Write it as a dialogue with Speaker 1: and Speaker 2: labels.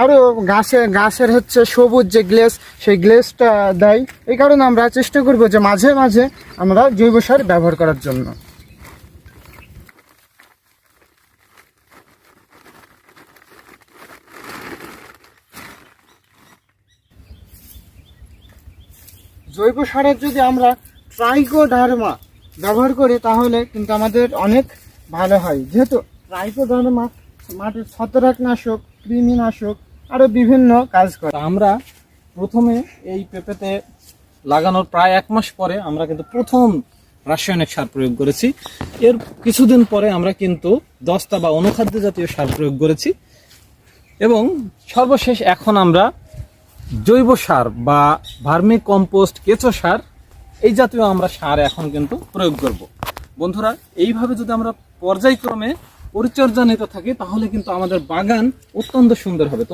Speaker 1: আরও গাছের হচ্ছে সবুজ যে গ্লেস, সেই গ্লেসটা দেয়। এই কারণে আমরা চেষ্টা করব যে মাঝে মাঝে আমরা জৈব সার ব্যবহার করার জন্য। জৈব সারের যদি আমরা ট্রাইকোডার্মা ব্যবহার করি তাহলে কিন্তু আমাদের অনেক ভালো হয়, যেহেতু ট্রাইকোডার্মা মাটির ছত্রাকনাশক, কৃমিনাশক আরও বিভিন্ন কাজ করে।
Speaker 2: আমরা প্রথমে এই পেঁপেতে লাগানোর প্রায় 1 মাস পরে আমরা কিন্তু প্রথম রাসায়নিক সার প্রয়োগ করেছি। এর কিছুদিন পরে আমরা কিন্তু দস্তা বা অনুখাদ্য জাতীয় সার প্রয়োগ করেছি এবং সর্বশেষ এখন আমরা জৈব সার বা ভার্মি কম্পোস্ট, কেঁচো সার এই জাতীয় আমরা সার এখন কিন্তু প্রয়োগ করব। বন্ধুরা, এইভাবে যদি আমরা পর্যায়ক্রমে পরিচর্যা নিতে থাকি তাহলে কিন্তু আমাদের বাগান অত্যন্ত সুন্দর হবে।